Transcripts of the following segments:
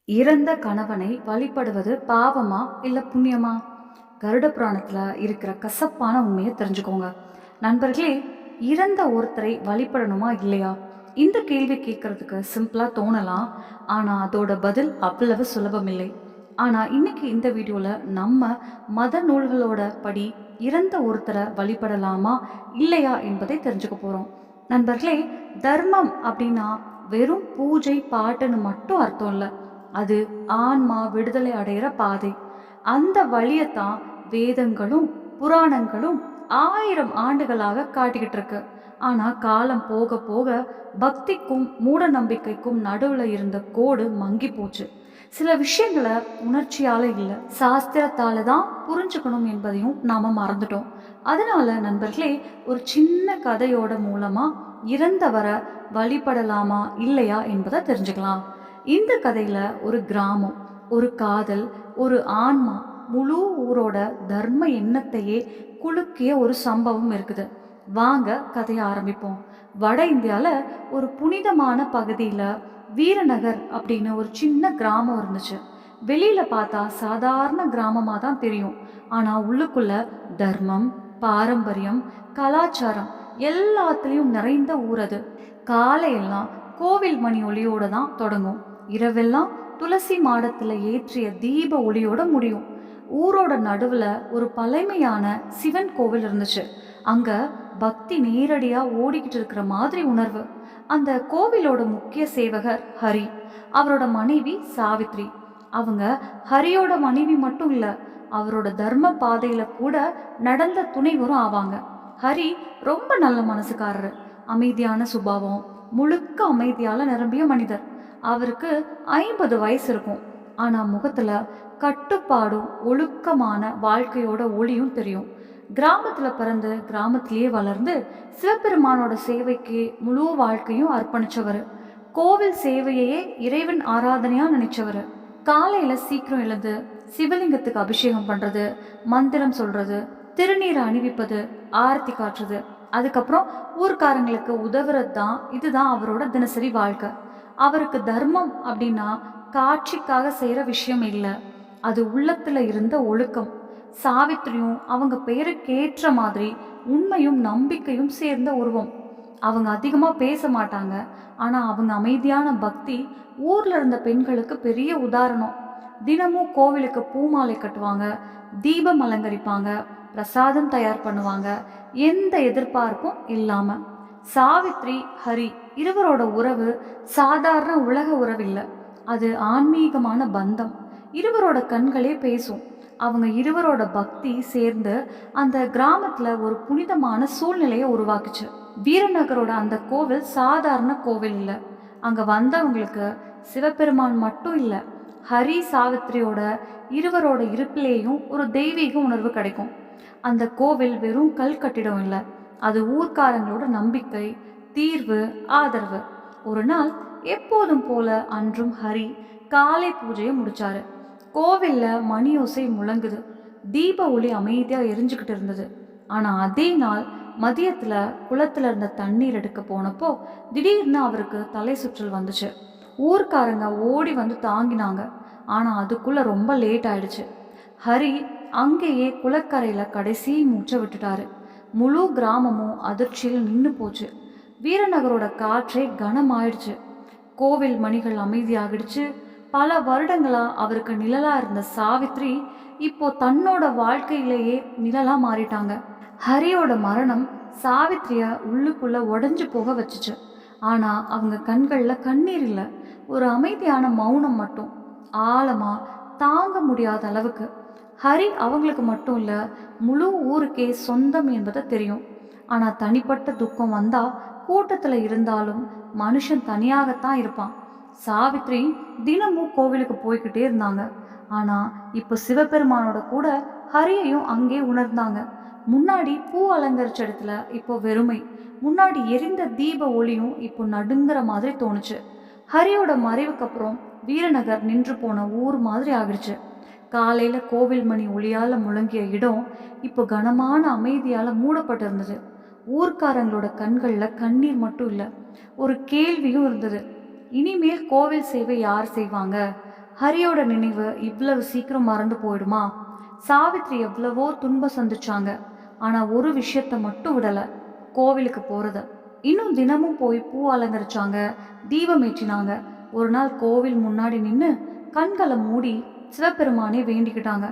இறந்த கணவனை வழிபடுவது பாவமா இல்ல புண்ணியமா? கருட புராணத்துல இருக்கிற கசப்பான உண்மையை தெரிஞ்சுக்கோங்க. நண்பர்களே, இறந்த ஒருத்தரை வழிபடணுமா இல்லையா? இந்த கேள்வி கேட்கறதுக்கு சிம்பிளா தோணலாம். ஆனா அதோட பதில் அவ்வளவு சுலபமில்லை. ஆனா இன்னைக்கு இந்த வீடியோல நம்ம மத நூல்களோட படி இறந்த ஒருத்தரை வழிபடலாமா இல்லையா என்பதை தெரிஞ்சுக்க போறோம். நண்பர்களே, தர்மம் அப்படின்னா வெறும் பூஜை பாட்டுன்னு மட்டும் அர்த்தம் இல்லை. அது ஆன்மா விடுதலை அடைகிற பாதை. அந்த வழியத்தான் வேதங்களும் புராணங்களும் 1000 ஆண்டுகளாக காட்டிக்கிட்டு இருக்கு. ஆனா காலம் போக போக பக்திக்கும் மூட நம்பிக்கைக்கும் நடுவுல இருந்த கோடு மங்கி போச்சு. சில விஷயங்களை உணர்ச்சியால இல்ல, சாஸ்திரத்தால தான் புரிஞ்சுக்கணும் என்பதையும் நாம மறந்துட்டோம். அதனால நண்பர்களே, ஒரு சின்ன கதையோட மூலமா இறந்தவரை வழிபடலாமா இல்லையா என்பதை தெரிஞ்சுக்கலாம். இந்த கதையில ஒரு கிராமம், ஒரு காதல், ஒரு ஆன்மா, முழு ஊரோட தர்ம எண்ணத்தையே குலுக்கிய ஒரு சம்பவம் இருக்குது. வாங்க கதையை ஆரம்பிப்போம். வட இந்தியால ஒரு புனிதமான பகுதியில வீரநகர் அப்படின்னு ஒரு சின்ன கிராமம் இருந்துச்சு. வெளியில பார்த்தா சாதாரண கிராமமா தான் தெரியும். ஆனா உள்ளுக்குள்ள தர்மம், பாரம்பரியம், கலாச்சாரம் எல்லாத்துலயும் நிறைந்த ஊர் அது. காலையெல்லாம் கோவில் மணி ஒளியோட தான் தொடங்கும். இரவெல்லாம் துளசி மாடத்துல ஏற்றிய தீப ஒளியோட முடியும். ஊரோட நடுவுல ஒரு பழமையான சிவன் கோவில் இருந்துச்சு. அங்க பக்தி நேரடியா ஓடிக்கிட்டு இருக்கிற மாதிரி உணர்வு. அந்த கோவிலோட முக்கிய சேவகர் ஹரி, அவரோட மனைவி சாவித்ரி. அவங்க ஹரியோட மனைவி மட்டும் இல்ல, அவரோட தர்ம பாதையில கூட நடந்த துணைவரும் ஆவாங்க. ஹரி ரொம்ப நல்ல மனசுக்காரரு, அமைதியான சுபாவம், முழுக்க அமைதியால நிரம்பிய மனிதர். அவருக்கு 50 வயசு இருக்கும். ஆனா முகத்துல கட்டுப்பாடும் ஒழுக்கமான வாழ்க்கையோட ஒளியும் தெரியும். கிராமத்துல பிறந்து கிராமத்திலேயே வளர்ந்து சிவபெருமானோட சேவைக்கு முழு வாழ்க்கையும் அர்ப்பணிச்சவர். கோவில் சேவையே இறைவன் ஆராதனையா நினைச்சவர். காலையில சீக்கிரம் எழுந்து சிவலிங்கத்துக்கு அபிஷேகம் பண்றது, மந்திரம் சொல்றது, திருநீரை அணிவிப்பது, ஆரத்தி காட்டுறது, அதுக்கப்புறம் ஊர்க்காரங்களுக்கு உதவுறது தான் இதுதான் அவரோட தினசரி வாழ்க்கை. அவருக்கு தர்மம் அப்படின்னா காட்சிக்காக செய்யற விஷயம் இல்லை, அது உள்ளத்துல இருந்த ஒழுக்கம். சாவித்திரியும் அவங்க பெயருக்கு ஏற்ற மாதிரி உண்மையும் நம்பிக்கையும் சேர்ந்த உருவம். அவங்க அதிகமா பேச மாட்டாங்க, ஆனா அவங்க அமைதியான பக்தி ஊர்ல இருந்த பெண்களுக்கு பெரிய உதாரணம். தினமும் கோவிலுக்கு பூமாலை கட்டுவாங்க, தீபம் அலங்கரிப்பாங்க, பிரசாதம் தயார் பண்ணுவாங்க, எந்த எதிர்பார்ப்பும் இல்லாம. சாவித்ரி ஹரி இருவரோட உறவு சாதாரண உலக உறவு இல்லை, அது ஆன்மீகமான பந்தம். இருவரோட கண்களே பேசும். அவங்க இருவரோட பக்தி சேர்ந்து அந்த கிராமத்துல ஒரு புனிதமான சூழ்நிலையை உருவாக்குச்சு. வீரநகரோட அந்த கோவில் சாதாரண கோவில் இல்லை. அங்க வந்தவங்களுக்கு சிவபெருமான் மட்டும் இல்லை, ஹரி சாவித்ரியோட இருவரோட இருப்பிலேயும் ஒரு தெய்வீக உணர்வு கிடைக்கும். அந்த கோவில் வெறும் கல் கட்டிடம் இல்லை, அது ஊர்க்காரங்களோட நம்பிக்கை, தீர்வு, ஆதரவு. ஒரு நாள் எப்போதும் போல அன்றும் ஹரி காலை பூஜையை முடிச்சாரு. கோவில்ல மணியோசை முழங்குது, தீப ஒளி அமைதியா எரிஞ்சுக்கிட்டு இருந்தது. ஆனா அதே நாள் மதியத்துல குளத்துல இருந்த தண்ணீர் எடுக்க போனப்போ திடீர்னு அவருக்கு தலை சுற்றல் வந்துச்சு. ஊர்க்காரங்க ஓடி வந்து தாங்கினாங்க. ஆனா அதுக்குள்ள ரொம்ப லேட் ஆயிடுச்சு. ஹரி அங்கேயே குளக்கரையில கடைசி மூச்சை விட்டுட்டாரு. முழு கிராமமும் அதிர்ச்சியில் நின்று போச்சு. வீரநகரோட காற்றே கனமாயிடுச்சு. கோவில் மணிகள் அமைதியாகிடுச்சு. பல வருடங்களா அவருக்கு நிழலா இருந்த சாவித்ரி இப்போ தன்னோட வாழ்க்கையிலேயே நிழலா மாறிட்டாங்க. ஹரியோட மரணம் சாவித்ரிய உள்ளுக்குள்ள உடைஞ்சு போக வச்சுச்சு. ஆனா அவங்க கண்கள்ல கண்ணீர் இல்லை, ஒரு அமைதியான மௌனம் மட்டும், ஆழமா தாங்க முடியாத அளவுக்கு. ஹரி அவங்களுக்கு மட்டும் இல்ல, முழு ஊருக்கே சொந்தம் என்பதை தெரியும். ஆனா தனிப்பட்ட துக்கம் வந்தா கூட்டத்துல இருந்தாலும் மனுஷன் தனியாகத்தான் இருப்பான். சாவித்ரி தினமும் கோவிலுக்கு போய்கிட்டே இருந்தாங்க. ஆனா இப்போ சிவபெருமானோட கூட ஹரியையும் அங்கே உணர்ந்தாங்க. முன்னாடி பூ அலங்கரிச்ச இடத்துல இப்போ வெறுமை, முன்னாடி எரிந்த தீப ஒளியும் இப்போ நடுங்குற மாதிரி தோணுச்சு. ஹரியோட மறைவுக்கு அப்புறம் வீரநகர் நின்று போன ஊர் மாதிரி ஆகிடுச்சு. காலையில கோவில் மணி ஒளியால முழங்கிய இடம் இப்போ கனமான அமைதியால மூடப்பட்டு இருந்தது. ஊர்க்காரங்களோட கண்கள்ல கண்ணீர் மட்டும் இல்ல, ஒரு கேள்வியும் இருந்தது. இனிமேல் கோவில் சேவை யார் செய்வாங்க? ஹரியோட நினைவு இவ்வளவு சீக்கிரம் மறந்து போயிடுமா? சாவித்ரி எவ்வளவோ துன்பம் சந்திச்சாங்க. ஆனா ஒரு விஷயத்த மட்டும் விடல, கோவிலுக்கு போறத. இன்னும் தினமும் போய் பூ அலங்கரிச்சாங்க, தீபம் ஏற்றினாங்க. ஒரு நாள் கோவில் முன்னாடி நின்று கண்களை மூடி சிவபெருமானே வேண்டிக்கிட்டாங்க,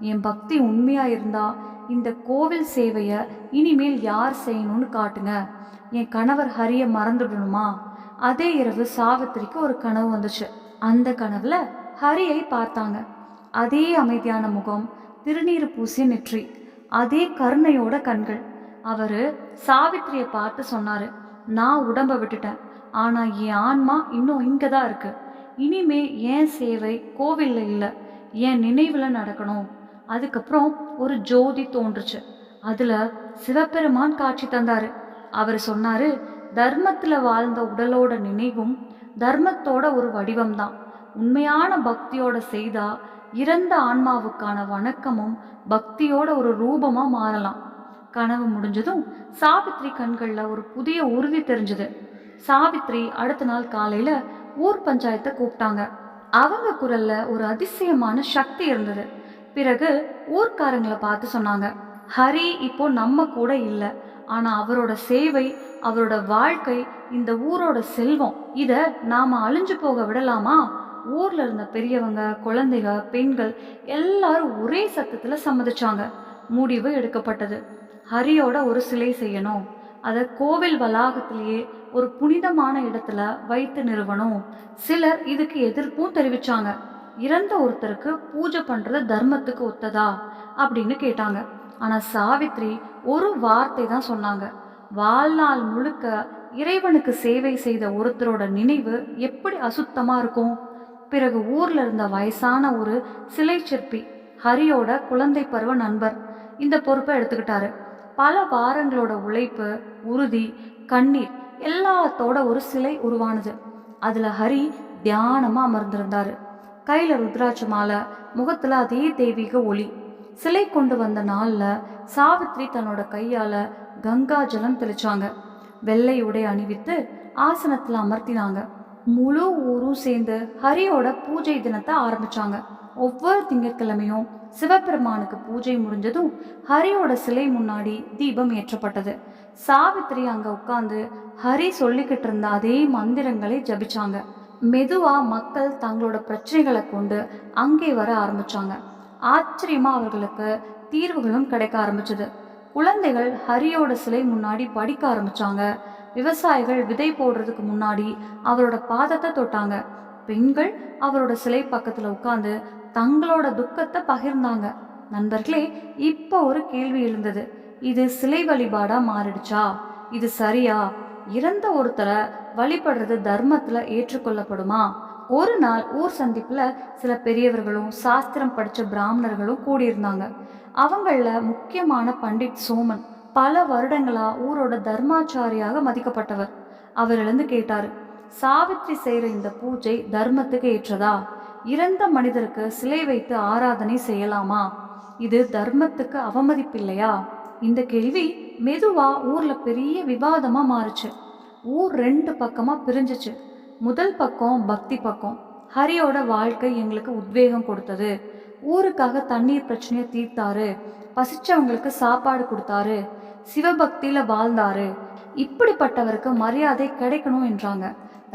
என் பக்தி உண்மையா இருந்தா இந்த கோவில் சேவைய இனிமேல் யார் செய்யணும்னு காட்டுங்க. என் கணவர் ஹரிய மறந்துடணுமா? அதே இரவு சாவித்திரிக்கு ஒரு கனவு வந்துச்சு. அந்த கனவுல ஹரியை பார்த்தாங்க. அதே அமைதியான முகம், திருநீர் பூசிய நெற்றி, அதே கருணையோட கண்கள். அவரு சாவித்திரியை பார்த்து சொன்னாரு, நான் உடம்ப விட்டுட்டேன், ஆனா என் ஆன்மா இன்னும் இங்க தான் இருக்கு. இனிமே என் சேவை கோவில்ல இல்லை, என் நினைவுல நடக்கணும். அதுக்கப்புறம் ஒரு ஜோதி தோன்றுச்சு. அதுல சிவபெருமான் காட்சி தந்தாரு. அவர் சொன்னாரு, தர்மத்துல வாழ்ந்த உடலோட நினைவும் தர்மத்தோட ஒரு வடிவம்தான். உண்மையான பக்தியோட செய்தா இறந்த ஆன்மாவுக்கான வணக்கமும் பக்தியோட ஒரு ரூபமா மாறலாம். கனவு முடிஞ்சதும் சாவித்ரி கண்கள்ல ஒரு புதிய உறுதி தெரிஞ்சது. சாவித்ரி அடுத்த நாள் காலையில ஊர் பஞ்சாயத்தை கூப்பிட்டாங்க. அவங்க குரல்ல ஒரு அதிசயமான சக்தி இருந்தது. பிறகு ஊர்க்காரங்களை பார்த்து சொன்னாங்க, ஹரி இப்போ நம்ம கூட இல்லை, ஆனா அவரோட சேவை, அவரோட வாழ்க்கை இந்த ஊரோட செல்வம். இத நாம அழிஞ்சு போக விடலாமா? ஊர்ல இருந்த பெரியவங்க, குழந்தைங்க, பெண்கள் எல்லாரும் ஒரே சத்தத்துல சம்மதிச்சாங்க. முடிவு எடுக்கப்பட்டது. ஹரியோட ஒரு சிலை செய்யணும். அதை கோவில் வளாகத்திலேயே ஒரு புனிதமான இடத்துல வைத்து நிறுவனம். சிலர் இதுக்கு எதிர்ப்பும் தெரிவிச்சாங்க. இறந்த ஒருத்தருக்கு பூஜை பண்றது தர்மத்துக்கு ஒத்ததா அப்படின்னு கேட்டாங்க. ஆனா சாவித்ரி ஒரு வார்த்தை தான் சொன்னாங்க, வாழ்நாள் முழுக்க இறைவனுக்கு சேவை செய்த ஒருத்தரோட நினைவு எப்படி அசுத்தமா இருக்கும்? பிறகு ஊர்ல இருந்த வயசான ஒரு சிலை சிற்பி, ஹரியோட குழந்தை பருவ நண்பர், இந்த பொறுப்பை எடுத்துக்கிட்டாரு. பல வாரங்களோட உழைப்பு, உறுதி, கண்ணீர் எல்லாத்தோட ஒரு சிலை உருவானது. அதுல ஹரி தியானமா அமர்ந்திருந்தாரு. கையில ருத்ராட்ச மாலை, முகத்துல அதே தெய்வீக ஒளி. சிலை கொண்டு வந்த நாள்ல சாவித்ரி தன்னோட கையால கங்கா ஜலம் தெளிச்சாங்க. வெள்ளை உடை அணிவித்து ஆசனத்துல அமர்த்தினாங்க. முழு ஊரும் சேர்ந்து ஹரியோட பூஜை தினத்தை ஆரம்பிச்சாங்க. ஒவ்வொரு திங்கட்கிழமையும் சிவபெருமானுக்கு பூஜை முடிஞ்சதும் ஹரியோட சிலை முன்னாடி தீபம் ஏற்றப்பட்டது. சாவித்ரி அங்க உட்கார்ந்து ஹரி சொல்லிக்கிட்டு இருந்த அதே மந்திரங்களை ஜபிச்சாங்க. மெதுவா மக்கள் தங்களோட பிரச்சனைகளை கொண்டு அங்கே வர ஆரம்பிச்சாங்க. ஆச்சரியமா அவர்களுக்கு தீர்வுகளும் கிடைக்க ஆரம்பிச்சது. குழந்தைகள் ஹரியோட சிலை முன்னாடி படிக்க ஆரம்பிச்சாங்க. விவசாயிகள் விதை போடுறதுக்கு முன்னாடி அவரோட பாதத்தை தொட்டாங்க. பெண்கள் அவரோட சிலை பக்கத்துல உட்கார்ந்து தங்களோட துக்கத்தை பகிர்ந்தாங்க. நண்பர்களே, இப்போ ஒரு கேள்வி எழுந்தது. இது சிலை வழிபாடா மாறிடுச்சா? இது சரியா? இறந்த ஒருத்தரை வழிபடுறது தர்மத்துல ஏற்றுக்கொள்ளப்படுமா? ஒரு நாள் ஊர் சந்திப்புல சில பெரியவர்களும் சாஸ்திரம் படிச்ச பிராமணர்களும் கூடியிருந்தாங்க. அவங்கள முக்கியமான பண்டிட் சோமன் பல வருடங்களா ஊரோட தர்மாச்சாரியாக மதிக்கப்பட்டவர். அவர் எழுந்து கேட்டாரு, சாவித்ரி செய்யற இந்த பூஜை தர்மத்துக்கு ஏற்றதா? இறந்த மனிதருக்கு சிலை வைத்து ஆராதனை செய்யலாமா? இது தர்மத்துக்கு அவமதிப்பில்லையா? இந்த கேள்வி மெதுவா ஊர்ல பெரிய விவாதமா மாறுச்சு. ஊர் ரெண்டு பக்கமா பிரிஞ்சிச்சு. முதல் பக்கம் பக்தி பக்கம், ஹரியோட வாழ்க்கை எங்களுக்கு உத்வேகம் கொடுத்தது, ஊருக்காக தண்ணீர் பிரச்சனையை தீர்த்தாரு, பசிச்சவங்களுக்கு சாப்பாடு கொடுத்தாரு, சிவபக்தியில வாழ்ந்தாரு, இப்படிப்பட்டவருக்கு மரியாதை கிடைக்கணும் என்றாங்க.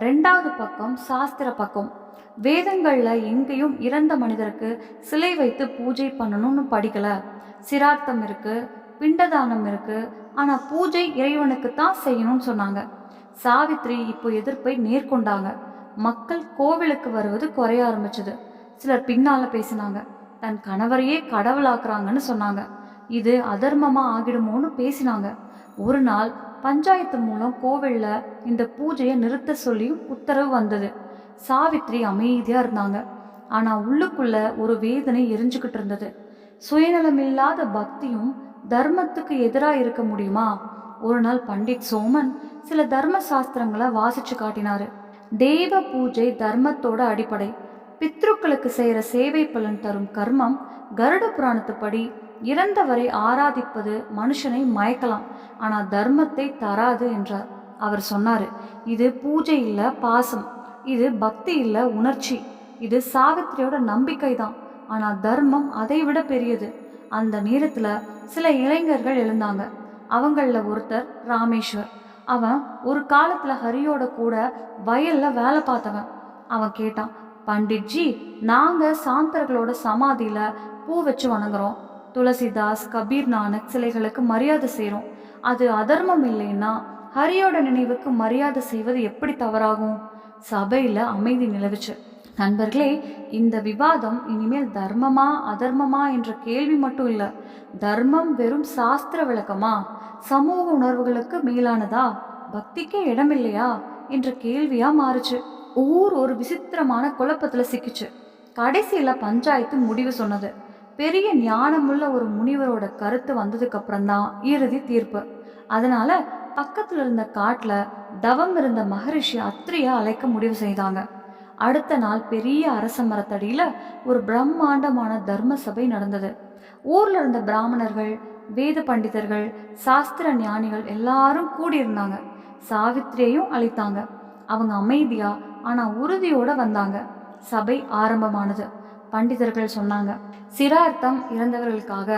ரெண்டாவது பக்கம் சாஸ்திர பக்கம், வேதங்கள்ல எங்கேயும் இறந்த மனிதருக்கு சிலை வைத்து பூஜை பண்ணணும்னு படிக்கல. சிரார்த்தம் இருக்கு, பிண்டதானம் இருக்கு, ஆனா பூஜை இறைவனுக்கு தான் செய்யணும்னு சொன்னாங்க. சாவித்ரி இப்போ எதிர்ப்பை நேர்கொண்டாங்க. மக்கள் கோவிலுக்கு வருவது குறைய ஆரம்பிச்சது. சிலர் பின்னால பேசினாங்க, தன் கணவரையே கடவுளாக்குறாங்கன்னு சொன்னாங்க. இது அதர்மமா ஆகிடுமோன்னு பேசினாங்க. ஒரு நாள் பஞ்சாயத்து மூலம் கோவில்ல இந்த பூஜையை நிறுத்த சொல்லியும் உத்தரவு வந்தது. சாவித்ரி அமைதியா இருந்தாங்க. ஆனா உள்ளுக்குள்ள ஒரு வேதனை எரிஞ்சுக்கிட்டு இருந்தது. சுயநலமில்லாத பக்தியும் தர்மத்துக்கு எதிராக இருக்க முடியுமா? ஒரு நாள் பண்டிட் சோமன் சில தர்ம சாஸ்திரங்களை வாசிச்சு காட்டினாரு. தேவ பூஜை தர்மத்தோட அடிப்படை. பித்ருக்களுக்கு செய்யற சேவை பலன் தரும் கர்மம். கருட புராணத்துப்படி இறந்தவரை ஆராதிப்பது மனுஷனை மயக்கலாம், ஆனா தர்மத்தை தராது என்றார். அவர் சொன்னாரு, இது பூஜை இல்ல பாசம், இது பக்தி இல்ல உணர்ச்சி. இது சாவித்திரியோட நம்பிக்கை தான். ஆனால் தர்மம் அதை விட பெரியது. அந்த நேரத்தில் சில இளைஞர்கள் எழுந்தாங்க. அவங்களில் ஒருத்தர் ராமேஸ்வர். அவன் ஒரு காலத்தில் ஹரியோட கூட வயலில் வேலை பார்த்தவன். அவன் கேட்டான், பண்டிட்ஜி, நாங்கள் சாந்தர்களோட சமாதியில் பூ வச்சு வணங்குறோம். துளசிதாஸ், கபீர் நானக் சிலைகளுக்கு மரியாதை செய்கிறோம். அது அதர்மம் இல்லைன்னா ஹரியோட நினைவுக்கு மரியாதை செய்வது எப்படி தவறாகும்? சபையில் அமைதி நிலவுச்சு. நண்பர்களே, இந்த விவாதம் இனிமேல் தர்மமா அதர்மமா என்ற கேள்வி மட்டும் இல்லை. தர்மம் வெறும் சாஸ்திர விளக்கமா, சமூக உணர்வுகளுக்கு மேலானதா, பக்திக்கே இடமில்லையா என்ற கேள்வியா மாறுச்சு. ஊர் ஒரு விசித்திரமான குழப்பத்துல சிக்கிச்சு. கடைசியில பஞ்சாயத்து முடிவு சொன்னது. பெரிய ஞானமுள்ள ஒரு முனிவரோட கருத்து வந்ததுக்கு அப்புறம்தான் இறுதி தீர்ப்பு. அதனால பக்கத்துல இருந்த காட்டுல தவம் இருந்த மகரிஷி அத்ரிய அழைக்க முடிவு செய்தாங்க. அடுத்த நாள் பெரிய அரச மரத்தடியில ஒரு பிரம்மாண்டமான தர்ம சபை நடந்தது. ஊர்ல இருந்த பிராமணர்கள், வேத பண்டிதர்கள், சாஸ்திர ஞானிகள் எல்லாரும் கூடியிருந்தாங்க. சாவித்திரியையும் அழைத்தாங்க. அவங்க அமைதியா ஆனா உறுதியோட வந்தாங்க. சபை ஆரம்பமானது. பண்டிதர்கள் சொன்னாங்க, சிரார்த்தம் இறந்தவர்களுக்காக,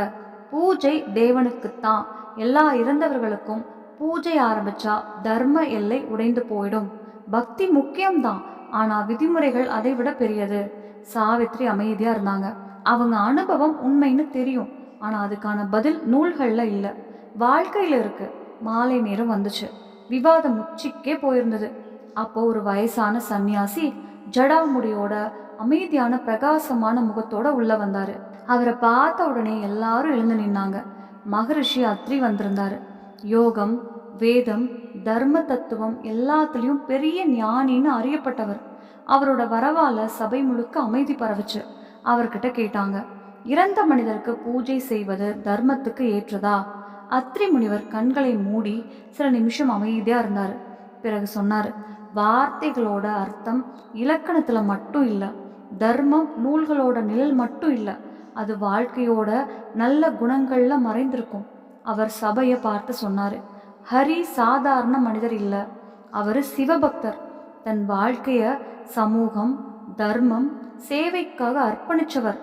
பூஜை தேவனுக்குத்தான். எல்லா இறந்தவர்களுக்கும் பூஜை ஆரம்பிச்சா தர்ம எல்லை உடைந்து போயிடும். பக்தி முக்கியம்தான், ஆனா விதிமுறைகள் அதை விட பெரியது. சாவித்ரி அமைதியா இருந்தாங்க. அவங்க அனுபவம் உண்மைன்னு தெரியும், ஆனா அதுக்கான பதில் நூல்கள்ல இல்ல, வாழ்க்கையில இருக்கு. மாலை நேரம் வந்துச்சு. விவாதம் உச்சிக்கே போயிருந்தது. அப்போ ஒரு வயசான சன்னியாசி ஜடாமுடியோட அமைதியான பிரகாசமான முகத்தோட உள்ள வந்தாரு. அவரை பார்த்த உடனே எல்லாரும் எழுந்து நின்னாங்க. மகரிஷி அத்ரி வந்திருந்தாரு. யோகம், வேதம், தர்ம தத்துவம் எல்லாத்துலேயும் பெரிய ஞானின்னு அறியப்பட்டவர். அவரோட வரவால சபை முழுக்க அமைதி பரவுச்சு. அவர்கிட்ட கேட்டாங்க, இறந்த மனிதருக்கு பூஜை செய்வது தர்மத்துக்கு ஏற்றதா? அத்ரி முனிவர் கண்களை மூடி சில நிமிஷம் அமைதியா இருந்தாரு. பிறகு சொன்னாரு, வார்த்தைகளோட அர்த்தம் இலக்கணத்துல மட்டும் இல்லை, தர்மம் நூல்களோட நிழல் மட்டும் இல்லை, அது வாழ்க்கையோட நல்ல குணங்கள்ல மறைந்திருக்கும். அவர் சபையை பார்த்து சொன்னாரு, ஹரி சாதாரண மனிதர் இல்லை, அவர் சிவபக்தர். தன் வாழ்க்கைய சமூகம், தர்மம், சேவைக்காக அர்ப்பணிச்சவர்.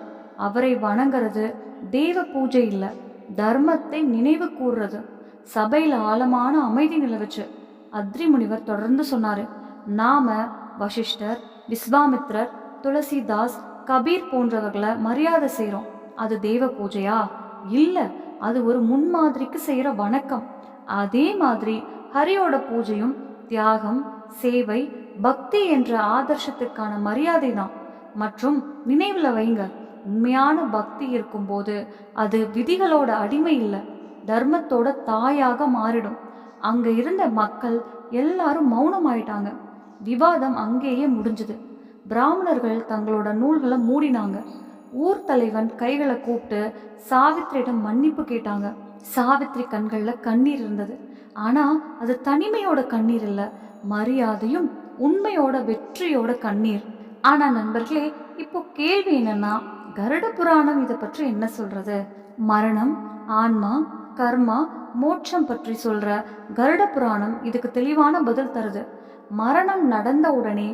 அவரை வணங்குறது தெய்வ பூஜை இல்லை, தர்மத்தை நினைவு கூறுறது. சபையில் ஆழமான அமைதி நிலவுச்சு. அத்ரி முனிவர் தொடர்ந்து சொன்னாரு, நாம வசிஷ்டர், விஸ்வாமித்ரர், துளசிதாஸ், கபீர் போன்றவர்களை மரியாதை செய்கிறோம். அது தெய்வ பூஜையா? இல்லை, அது ஒரு முன்மாதிரிக்கு செய்கிற வணக்கம். அதே மாதிரி ஹரியோட பூஜையும் தியாகம், சேவை, பக்தி என்ற ஆதர்சத்துக்கான மரியாதை தான். மற்றும் நினைவுல வைங்க, உண்மையான பக்தி இருக்கும்போது அது விதிகளோட அடிமை இல்லை, தர்மத்தோட தாயாக மாறிடும். அங்க இருந்த மக்கள் எல்லாரும் மௌனமாயிட்டாங்க. விவாதம் அங்கேயே முடிஞ்சது. பிராமணர்கள் தங்களோட நூல்களை மூடினாங்க. ஊர் தலைவன் கைகளை கூப்பிட்டு சாவித்திரியிடம் மன்னிப்பு கேட்டாங்க. சாவித்ரி கண்கள்ல கண்ணீர் இருந்தது. ஆனா அது தனிமையோட கண்ணீர் இல்லை, மரியாதையும் உண்மையோட வெற்றியோட கண்ணீர். ஆனா நண்பர்களே, இப்போ கேள்வி என்னன்னா, கருட புராணம் இதை பற்றி என்ன சொல்றது? மரணம், ஆன்மா, கர்மா, மோட்சம் பற்றி சொல்ற கருட புராணம் இதுக்கு தெளிவான பதில் தருது. மரணம் நடந்த உடனே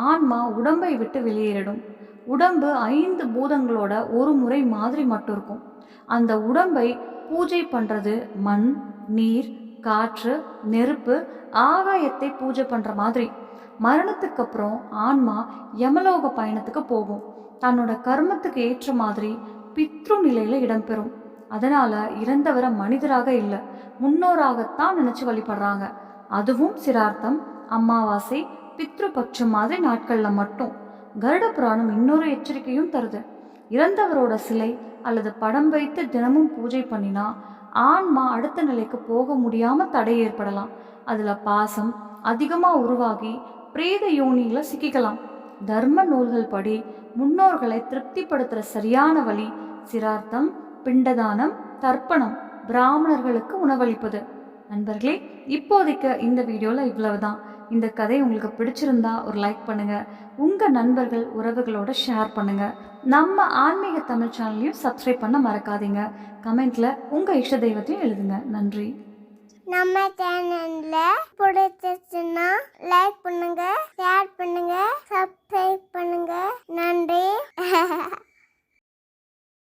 ஆன்மா உடம்பை விட்டு வெளியேறிடும். உடம்பு 5 பூதங்களோட ஒரு முறை மாதிரி மட்டும் இருக்கும். அந்த உடம்பை பூஜை பண்றது மண், நீர், காற்று, நெருப்பு, ஆகாயத்தை பூஜை பண்ற மாதிரி. மரணத்துக்கு அப்புறம் ஆன்மா யமலோக பயணத்துக்கு போகும். தன்னோட கர்மத்துக்கு ஏற்ற மாதிரி பித்ரு நிலையில இடம்பெறும். அதனால இறந்தவரை மனிதராக இல்லை, முன்னோராகத்தான் நினைச்சு வழிபடுறாங்க. அதுவும் சிரார்த்தம், அமாவாசை, பித்ரு பட்சம் மாதிரி நாட்கள்ல மட்டும். கருட புராணம் இன்னொரு எச்சரிக்கையும் தருது. இறந்தவரோட சிலை அல்லது படம் வைத்து தினமும் பூஜை பண்ணினா ஆன்மா அடுத்த நிலைக்கு போக முடியாம தடை ஏற்படலாம். அதுல பாசம் அதிகமா உருவாகி பிரேத யோனியில சிக்கிக்கலாம். தர்ம நூல்கள் படி முன்னோர்களை திருப்திப்படுத்துற சரியான வழி சிரார்த்தம், பிண்டதானம், தர்ப்பணம், பிராமணர்களுக்கு உணவளிப்பது. நண்பர்களே, இப்போதைக்கு இந்த வீடியோவில் இவ்வளவுதான். இந்த கதை உங்களுக்கு பிடிச்சிருந்தா ஒரு லைக் பண்ணுங்க, உங்க நண்பர்கள் உறவுகளோட ஷேர் பண்ணுங்க. நம்ம ஆன்மீக தமிழ் சேனலையும் சப்ஸ்கிரைப் பண்ண மறக்காதீங்க. கமெண்ட்ல உங்க இஷ்ட தெய்வத்தையும் எழுதுங்க. நன்றி. நம்ம சேனல்ல பிடிச்சிருச்சுன்னா லைக் பண்ணுங்க, ஷேர்